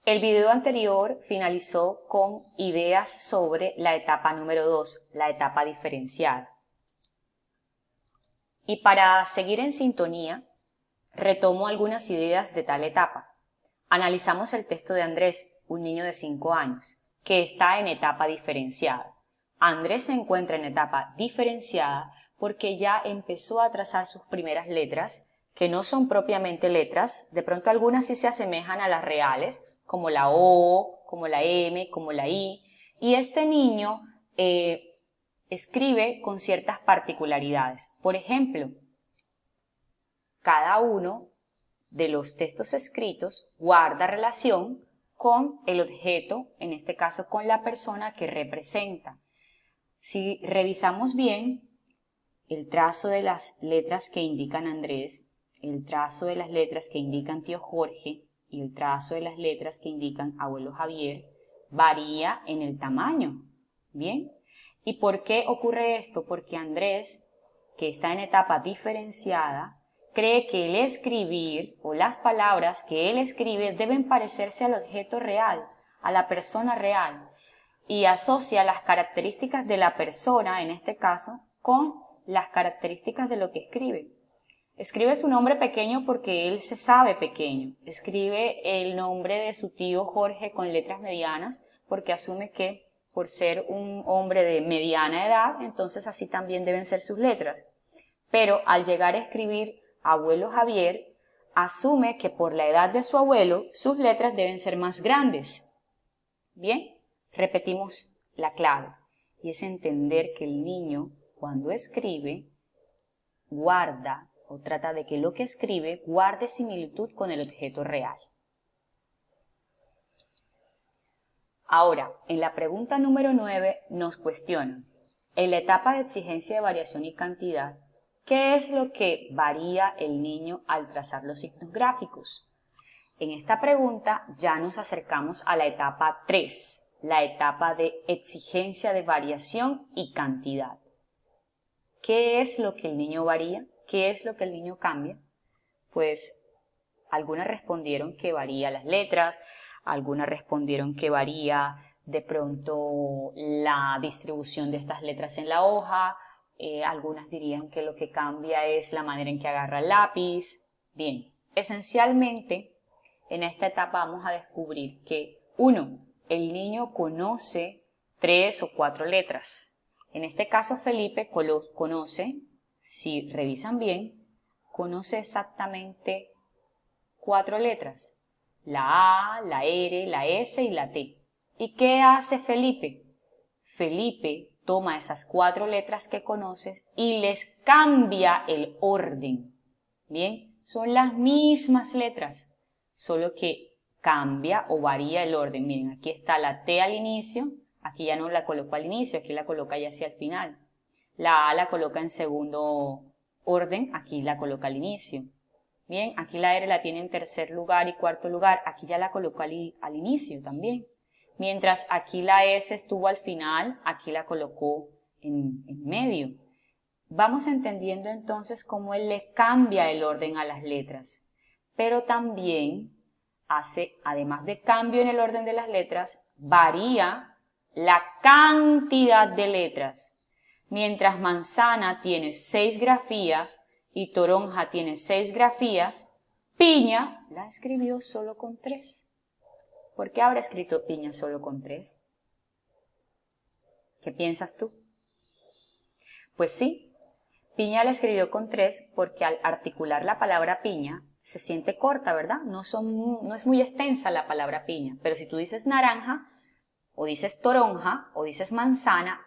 El video anterior finalizó con ideas sobre la etapa número 2, la etapa diferenciada. Y para seguir en sintonía, retomo algunas ideas de tal etapa. Analizamos el texto de Andrés, un niño de 5 años, que está en etapa diferenciada. Andrés se encuentra en etapa diferenciada porque ya empezó a trazar sus primeras letras, que no son propiamente letras, de pronto algunas sí se asemejan a las reales, como la O, como la M, como la I, y este niño escribe con ciertas particularidades. Por ejemplo, cada uno de los textos escritos guarda relación con el objeto, en este caso con la persona que representa. Si revisamos bien el trazo de las letras que indican Andrés, el trazo de las letras que indican tío Jorge y el trazo de las letras que indican abuelo Javier, varía en el tamaño. ¿Bien? ¿Y por qué ocurre esto? Porque Andrés, que está en etapa diferenciada, cree que el escribir o las palabras que él escribe deben parecerse al objeto real, a la persona real, y asocia las características de la persona, en este caso, con las características de lo que escribe. Escribe su nombre pequeño porque él se sabe pequeño. Escribe el nombre de su tío Jorge con letras medianas porque asume que por ser un hombre de mediana edad, entonces así también deben ser sus letras. Pero al llegar a escribir abuelo Javier, asume que por la edad de su abuelo, sus letras deben ser más grandes. Bien, repetimos la clave, y es entender que el niño, cuando escribe, guarda o trata de que lo que escribe guarde similitud con el objeto real. Ahora, en la pregunta número 9 nos cuestionan, en la etapa de exigencia de variación y cantidad, ¿qué es lo que varía el niño al trazar los signos gráficos? En esta pregunta ya nos acercamos a la etapa 3, la etapa de exigencia de variación y cantidad. ¿Qué es lo que el niño varía? ¿Qué es lo que el niño cambia? Pues algunas respondieron que varía las letras, algunas respondieron que varía de pronto la distribución de estas letras en la hoja, algunas dirían que lo que cambia es la manera en que agarra el lápiz. Bien, esencialmente en esta etapa vamos a descubrir que 1. El niño conoce 3 o 4 letras. En este caso Felipe conoce, si revisan bien, conoce exactamente 4 letras. La A, la R, la S y la T. ¿Y qué hace Felipe? Felipe toma esas 4 letras que conoce y les cambia el orden. Bien, son las mismas letras, solo que cambia o varía el orden. Miren, aquí está la T al inicio, aquí ya no la coloco al inicio, aquí la coloca ya hacia el final. La A la coloca en segundo orden, aquí la coloca al inicio. Bien, aquí la R la tiene en tercer lugar y cuarto lugar, aquí ya la coloco al inicio también. Mientras aquí la S estuvo al final, aquí la colocó en medio. Vamos entendiendo entonces cómo él le cambia el orden a las letras, pero también hace, además de cambio en el orden de las letras, varía la cantidad de letras. Mientras manzana tiene 6 grafías y toronja tiene 6 grafías, piña la escribió solo con 3. ¿Por qué habrá escrito piña solo con 3? ¿Qué piensas tú? Pues sí, piña la escribió con 3 porque al articular la palabra piña se siente corta, ¿verdad? No es muy extensa la palabra piña, pero si tú dices naranja, o dices toronja, o dices manzana,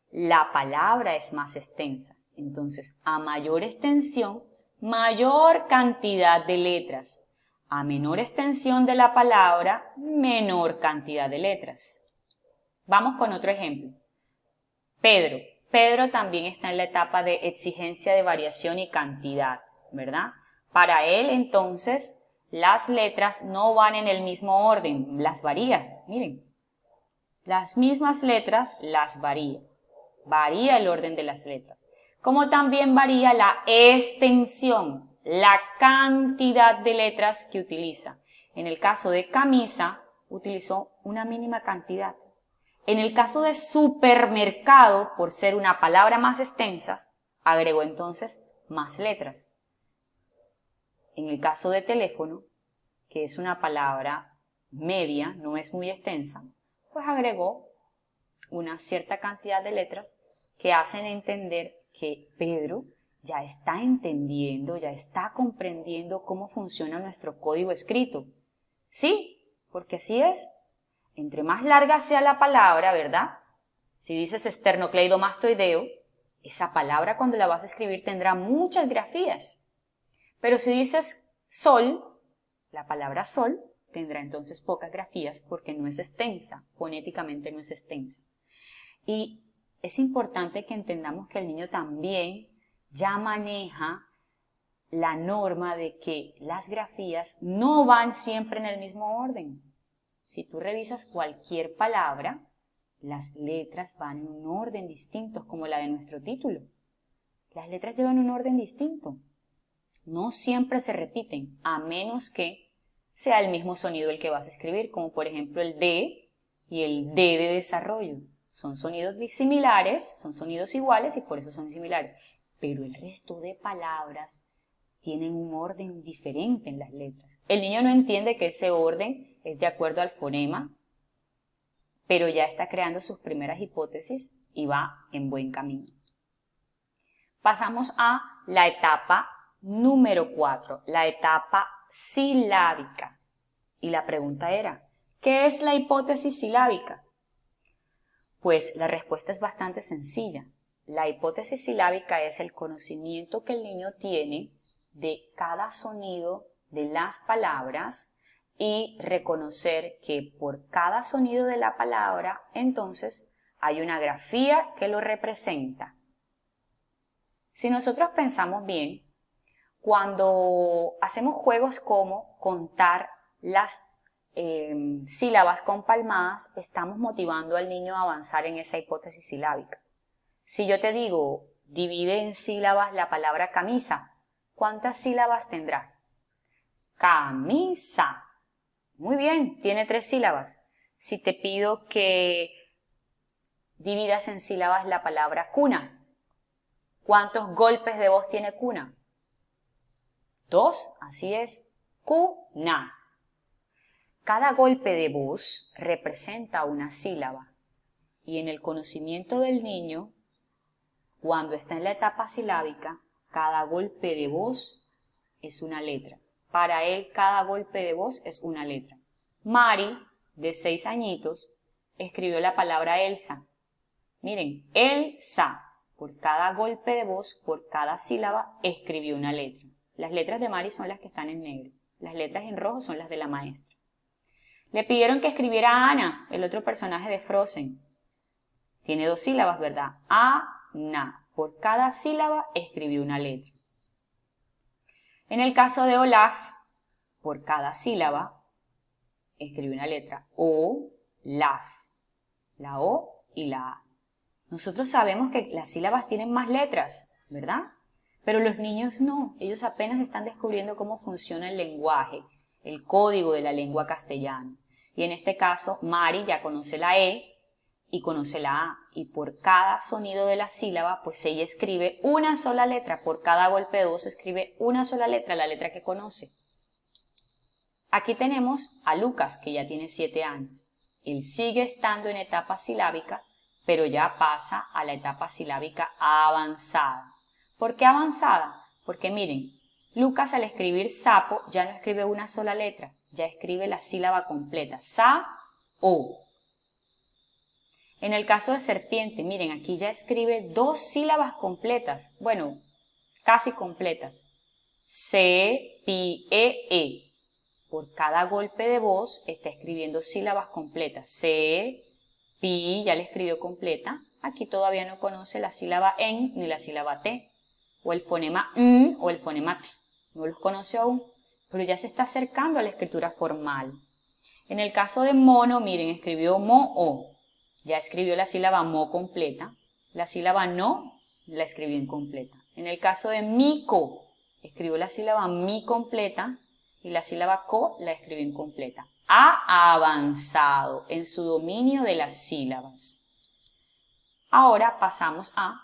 la palabra es más extensa. Entonces, a mayor extensión, mayor cantidad de letras. A menor extensión de la palabra, menor cantidad de letras. Vamos con otro ejemplo. Pedro. Pedro también está en la etapa de exigencia de variación y cantidad, ¿verdad? Para él, entonces, las letras no van en el mismo orden, las varía. Miren, las mismas letras las varía. Varía el orden de las letras. Como también varía la extensión, la cantidad de letras que utiliza. En el caso de camisa, utilizó una mínima cantidad. En el caso de supermercado, por ser una palabra más extensa, agregó entonces más letras. En el caso de teléfono, que es una palabra media, no es muy extensa, pues agregó una cierta cantidad de letras que hacen entender que Pedro ya está entendiendo, ya está comprendiendo cómo funciona nuestro código escrito. Sí, porque así es. Entre más larga sea la palabra, ¿verdad? Si dices esternocleidomastoideo, esa palabra cuando la vas a escribir tendrá muchas grafías. Pero si dices sol, la palabra sol tendrá entonces pocas grafías porque no es extensa, fonéticamente no es extensa. Y es importante que entendamos que el niño también ya maneja la norma de que las grafías no van siempre en el mismo orden. Si tú revisas cualquier palabra, las letras van en un orden distinto, como la de nuestro título. Las letras llevan un orden distinto. No siempre se repiten, a menos que sea el mismo sonido el que vas a escribir, como por ejemplo el D y el D de desarrollo. Son sonidos similares, son sonidos iguales y por eso son similares. Pero el resto de palabras tienen un orden diferente en las letras. El niño no entiende que ese orden es de acuerdo al fonema, pero ya está creando sus primeras hipótesis y va en buen camino. Pasamos a la etapa número 4, la etapa silábica. Y la pregunta era, ¿qué es la hipótesis silábica? Pues la respuesta es bastante sencilla. La hipótesis silábica es el conocimiento que el niño tiene de cada sonido de las palabras y reconocer que por cada sonido de la palabra, entonces, hay una grafía que lo representa. Si nosotros pensamos bien, cuando hacemos juegos como contar las sílabas con palmadas, estamos motivando al niño a avanzar en esa hipótesis silábica. Si yo te digo, divide en sílabas la palabra camisa, ¿cuántas sílabas tendrá? Camisa. Muy bien, tiene 3 sílabas. Si te pido que dividas en sílabas la palabra cuna, ¿cuántos golpes de voz tiene cuna? 2, así es, cuna. Cada golpe de voz representa una sílaba y en el conocimiento del niño, cuando está en la etapa silábica, cada golpe de voz es una letra. Para él, cada golpe de voz es una letra. Mari, de 6 añitos, escribió la palabra Elsa. Miren, Elsa, por cada golpe de voz, por cada sílaba, escribió una letra. Las letras de Mari son las que están en negro. Las letras en rojo son las de la maestra. Le pidieron que escribiera a Ana, el otro personaje de Frozen. Tiene 2 sílabas, ¿verdad? Ana. Por cada sílaba escribió una letra. En el caso de Olaf, por cada sílaba escribió una letra. O-laf. La O y la A. Nosotros sabemos que las sílabas tienen más letras, ¿verdad? Pero los niños no. Ellos apenas están descubriendo cómo funciona el lenguaje, el código de la lengua castellana. Y en este caso, Mari ya conoce la E y conoce la A. Y por cada sonido de la sílaba, pues ella escribe una sola letra. Por cada golpe de voz escribe una sola letra, la letra que conoce. Aquí tenemos a Lucas, que ya tiene 7 años. Él sigue estando en etapa silábica, pero ya pasa a la etapa silábica avanzada. ¿Por qué avanzada? Porque miren, Lucas al escribir sapo ya no escribe una sola letra, ya escribe la sílaba completa, sa-o. En el caso de serpiente, miren, aquí ya escribe 2 sílabas completas, bueno, casi completas, se-pi-e-e. Por cada golpe de voz está escribiendo sílabas completas, se, pi, ya la escribió completa, aquí todavía no conoce la sílaba en ni la sílaba t, o el fonema n o el fonema t. No los conoce aún, pero ya se está acercando a la escritura formal. En el caso de mono, miren, escribió mo-o. Ya escribió la sílaba mo completa. La sílaba no la escribió incompleta. En el caso de mico, escribió la sílaba mi completa y la sílaba co la escribió incompleta. ha avanzado en su dominio de las sílabas. Ahora pasamos a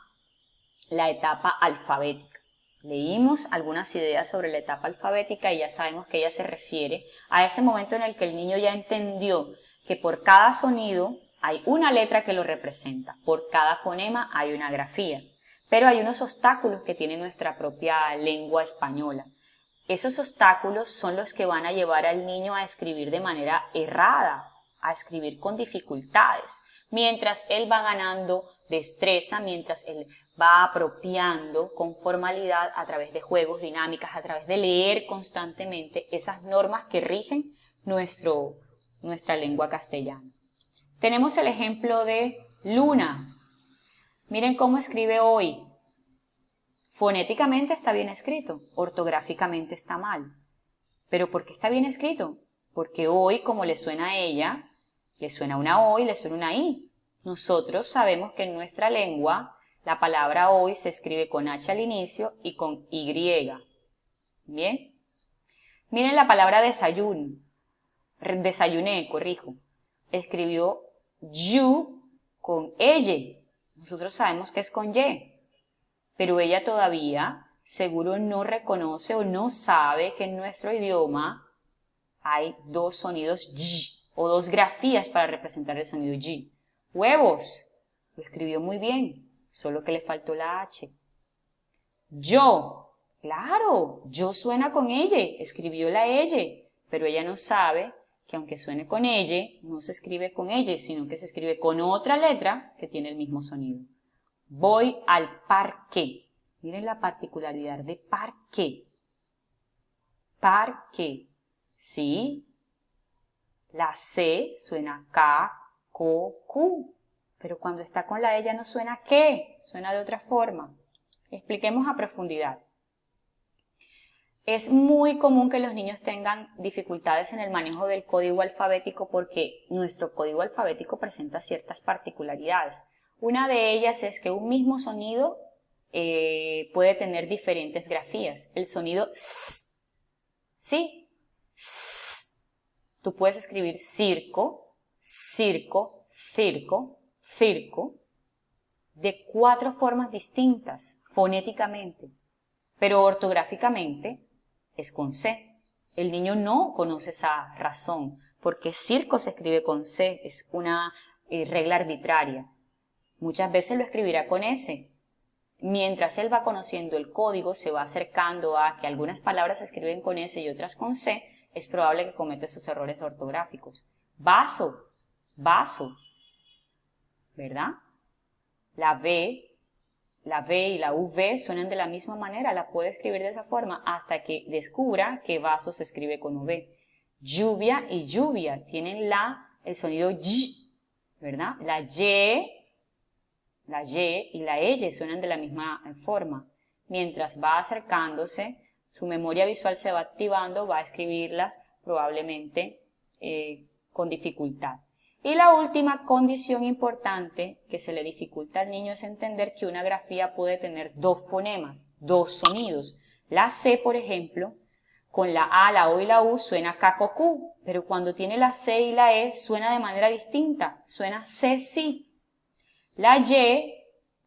la etapa alfabética. Leímos algunas ideas sobre la etapa alfabética y ya sabemos que ella se refiere a ese momento en el que el niño ya entendió que por cada sonido hay una letra que lo representa, por cada fonema hay una grafía, pero hay unos obstáculos que tiene nuestra propia lengua española. Esos obstáculos son los que van a llevar al niño a escribir de manera errada, a escribir con dificultades, mientras él va ganando destreza, mientras él va apropiando con formalidad a través de juegos, dinámicas, a través de leer constantemente esas normas que rigen nuestra lengua castellana. Tenemos el ejemplo de Luna. Miren cómo escribe hoy. Fonéticamente está bien escrito, ortográficamente está mal. ¿Pero por qué está bien escrito? Porque hoy, como le suena a ella, le suena una O y le suena una I. Nosotros sabemos que en nuestra lengua la palabra hoy se escribe con H al inicio y con Y. ¿Bien? Miren la palabra desayuno. Desayuné, corrijo. Escribió you con ella. Nosotros sabemos que es con Y. Pero ella todavía seguro no reconoce o no sabe que en nuestro idioma hay dos sonidos y o dos grafías para representar el sonido y. Huevos, lo escribió muy bien, solo que le faltó la H. Yo, claro, yo suena con ella, escribió la ella, pero ella no sabe que aunque suene con ella, no se escribe con ella, sino que se escribe con otra letra que tiene el mismo sonido. Voy al parque. Miren la particularidad de parque. Parque. ¿Sí? La C suena K, K, Q. Pero cuando está con la E ya no suena que, suena de otra forma. Expliquemos a profundidad. Es muy común que los niños tengan dificultades en el manejo del código alfabético porque nuestro código alfabético presenta ciertas particularidades. Una de ellas es que un mismo sonido puede tener diferentes grafías. El sonido S, ¿sí? S. Tú puedes escribir circo, circo, circo, circo, de 4 formas distintas, fonéticamente, pero ortográficamente es con C. El niño no conoce esa razón, porque circo se escribe con C, es una regla arbitraria. Muchas veces lo escribirá con S. Mientras él va conociendo el código, se va acercando a que algunas palabras se escriben con S y otras con C, es probable que cometa esos errores ortográficos. Vaso, vaso, ¿verdad? La B y la V suenan de la misma manera, la puede escribir de esa forma hasta que descubra que vaso se escribe con V. Lluvia y lluvia tienen el sonido Y, ¿verdad? La Y y la L suenan de la misma forma. Mientras va acercándose, su memoria visual se va activando, va a escribirlas probablemente con dificultad. Y la última condición importante que se le dificulta al niño es entender que una grafía puede tener 2 fonemas, 2 sonidos. La C, por ejemplo, con la A, la O y la U suena K-Q, pero cuando tiene la C y la E suena de manera distinta, suena C-Si. La Y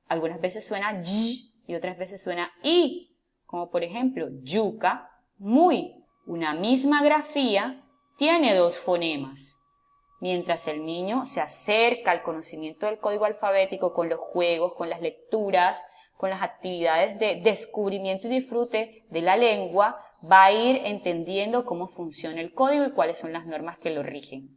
algunas veces suena Y y otras veces suena I, como por ejemplo yuca, muy. Una misma grafía tiene 2 fonemas. Mientras el niño se acerca al conocimiento del código alfabético con los juegos, con las lecturas, con las actividades de descubrimiento y disfrute de la lengua, va a ir entendiendo cómo funciona el código y cuáles son las normas que lo rigen.